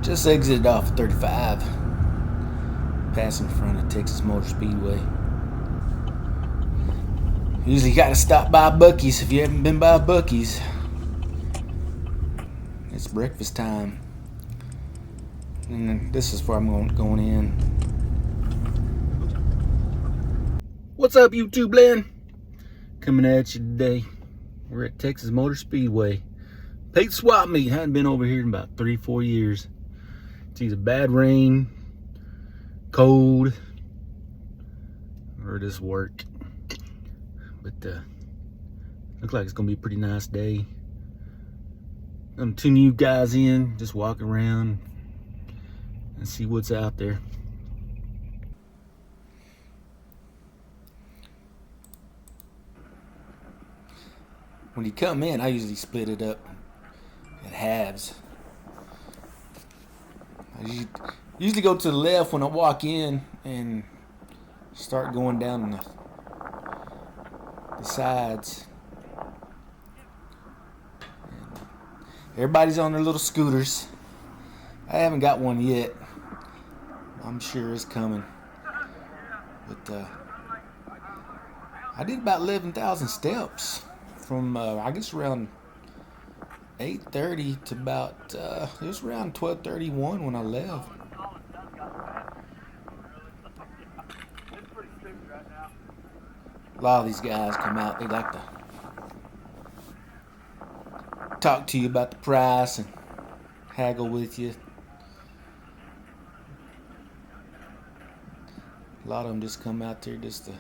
Just exited off 35, passing in front of Texas Motor Speedway. Usually got to stop by Buc-ee's if you haven't been by Buc-ee's. It's breakfast time. And this is where I'm going in. What's up, YouTube land? Coming at you today. We're at Texas Motor Speedway. Pate swap meet. Hadn't been over here in about 3-4 years. It's either bad rain, cold, or just work. But looks like it's gonna be a pretty nice day. I'm 2 new guys in, just walk around and see what's out there. When you come in, I usually split it up at halves. I usually go to the left when I walk in and start going down the sides. And everybody's on their little scooters. I haven't got one yet. I'm sure it's coming. But I did about 11,000 steps from I guess around 8:30 to about it was around 12:31 when I left. A lot of these guys come out, they like to talk to you about the price and haggle with you. A lot of them just come out there just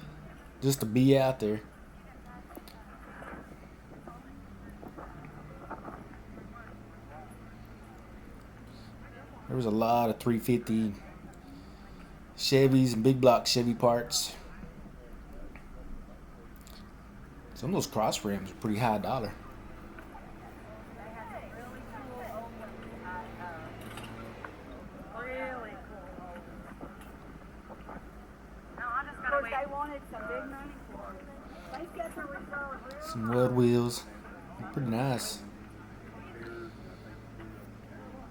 to be out there. There was a lot of 350 Chevys and big block Chevy parts. Some of those cross frames are pretty high dollar. Some weld wheels, they're pretty nice.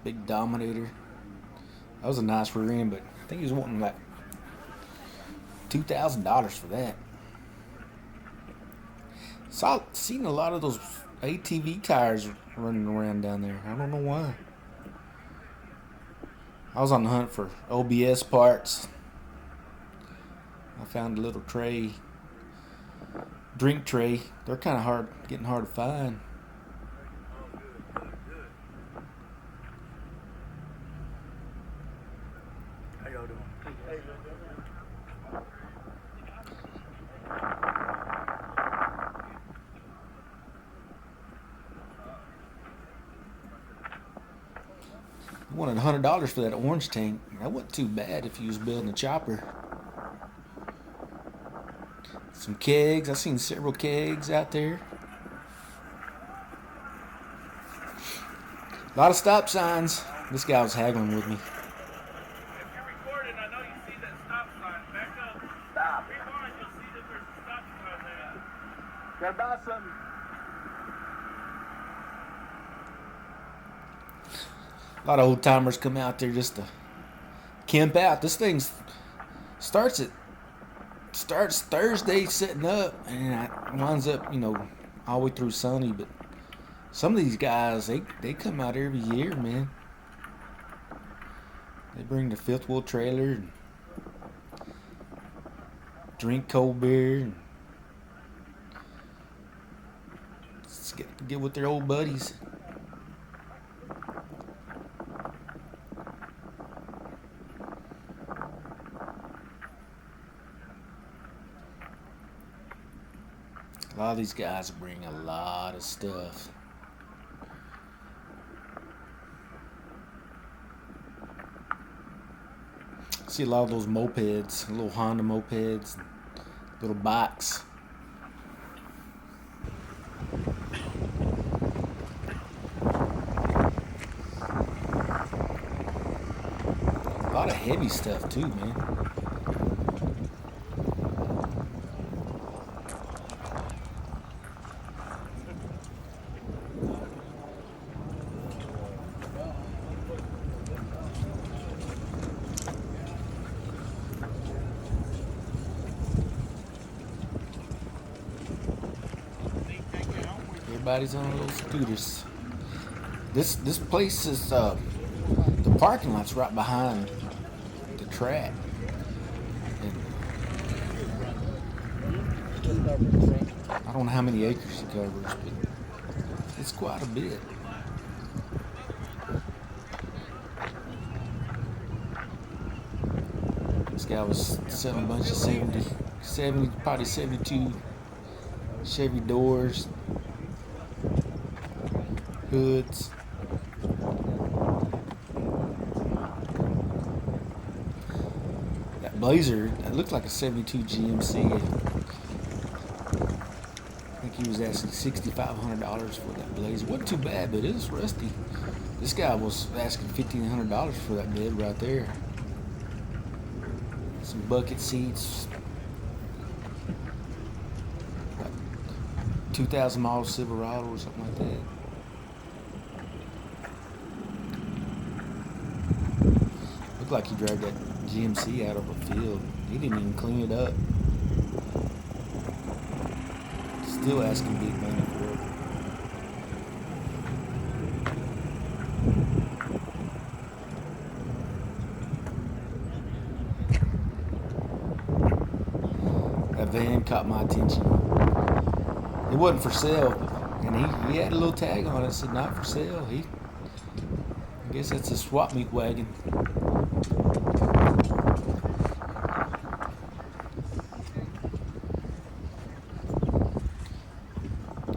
Big Dominator. That was a nice rear end, but I think he was wanting like $2,000 for that. Seen a lot of those ATV tires running around down there. I don't know why. I was on the hunt for OBS parts. I found a little tray, drink tray. They're kind of getting hard to find. How y'all doing? I wanted $100 for that orange tank. That wasn't too bad if you was building a chopper. Some kegs. I've seen several kegs out there. A lot of stop signs. This guy was haggling with me. If you're recording, I know you see that stop sign. Back up. Stop. Rewind, you'll see that there's a stop sign there. Gotta buy something. A lot of old timers come out there just to camp out. This thing starts Thursday setting up, and it winds up, all the way through Sunday. But some of these guys, they come out every year, man. They bring the fifth wheel trailer and drink cold beer and just get with their old buddies. A lot of these guys bring a lot of stuff. See a lot of those mopeds, little Honda mopeds, little bikes. A lot of heavy stuff too, man. Everybody's on little scooters. This place is the parking lot's right behind the track. And I don't know how many acres it covers, but it's quite a bit. This guy was selling a bunch of 70, probably 72 Chevy doors, hoods. That Blazer, it looked like a 72 GMC. I think he was asking $6,500 for that Blazer. Wasn't too bad, but it was rusty. This guy was asking $1,500 for that bed right there. Some bucket seats. 2,000 mile Silverado or something like that. Looked like he dragged that GMC out of a field. He didn't even clean it up. Still asking big money for it. That van caught my attention. It wasn't for sale, and he had a little tag on it that said not for sale. I guess that's a swap meet wagon.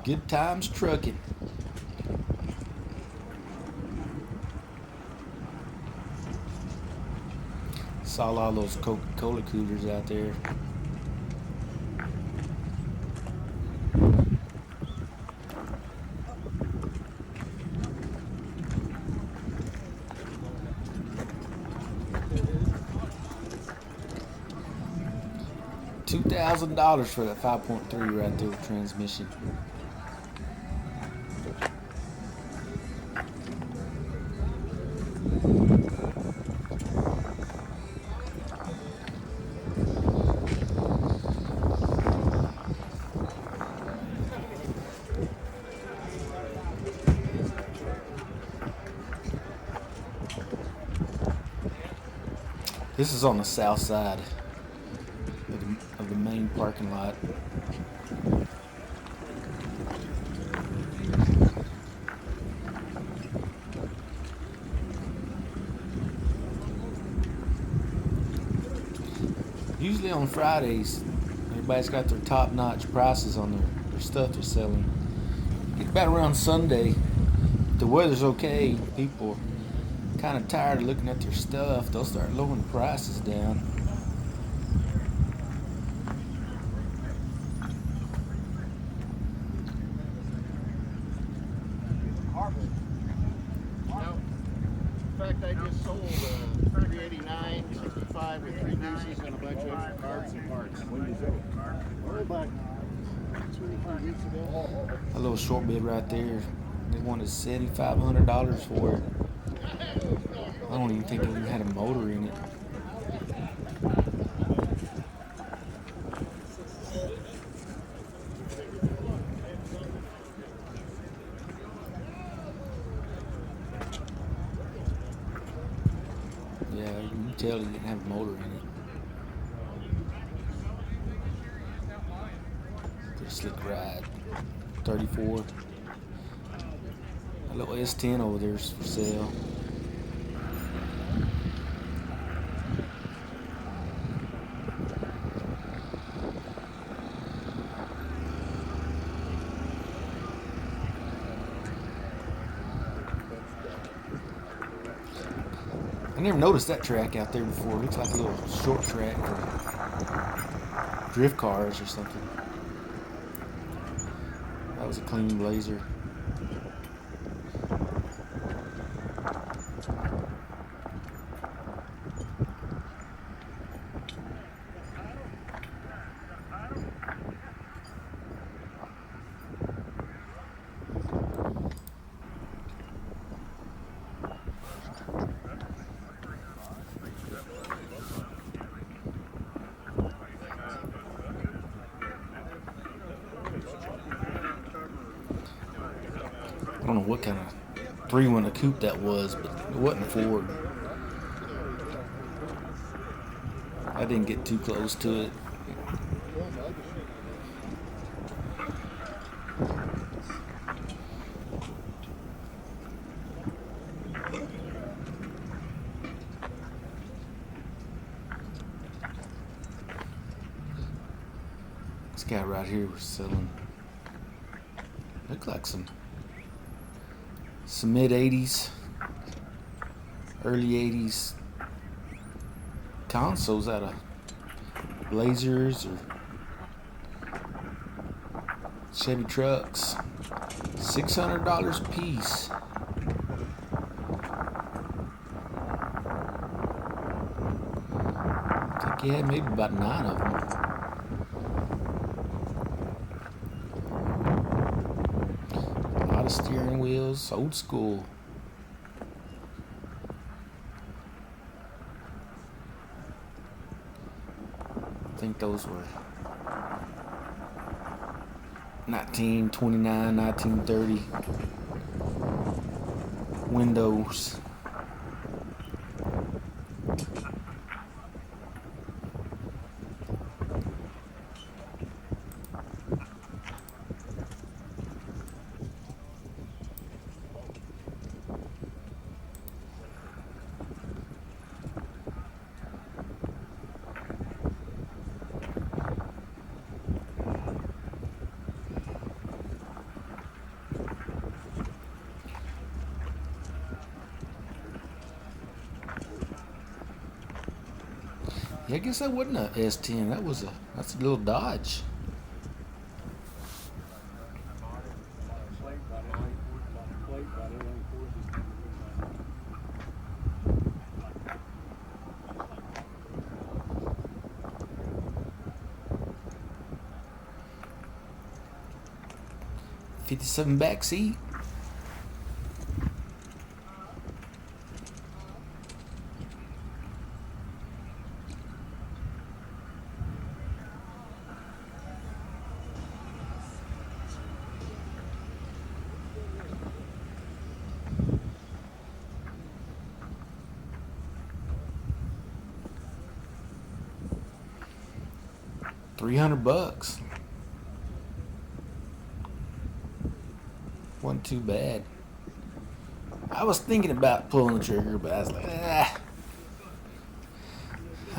Good times trucking. Saw a lot of those Coca-Cola coolers out there. $2,000 for that 5.3 right there with transmission. This is on the south side of the main parking lot. Usually on Fridays, everybody's got their top-notch prices on their stuff they're selling. Get about around Sunday, if the weather's okay, people are kind of tired of looking at their stuff, they'll start lowering the prices down. In fact, I just sold a 389, 65 with 3 deuces and a bunch of cards and parts. When did you sell it? Oh, about 2 or 3 weeks ago. A little short bid right there. They wanted $7,500 for it. I don't even think it even had a motor in it. Yeah, you can tell it didn't have a motor in it. Pretty slick ride. 34. A little S10 over there is for sale. I never noticed that track out there before. It looks like a little short track for drift cars or something. That was a clean Blazer. don't know what kind of 3-window coupe that was, but it wasn't a Ford. I didn't get too close to it. This guy right here was selling, looked like some mid-80s, early 80s consoles out of Blazers or Chevy trucks. $600 a piece. I think he had maybe about 9 of them. A lot of steering wheels, old school. I think those were 1929, 1930 windows. Yeah, I guess that wasn't a S10. That's a little Dodge. '57 back seat. $300. Wasn't too bad. I was thinking about pulling the trigger, but I was like, I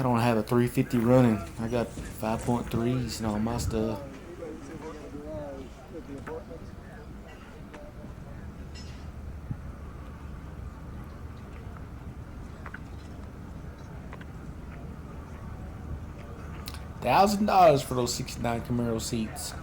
don't have a 350 running. I got 5.3s and all my stuff. $1,000 for those '69 Camaro seats.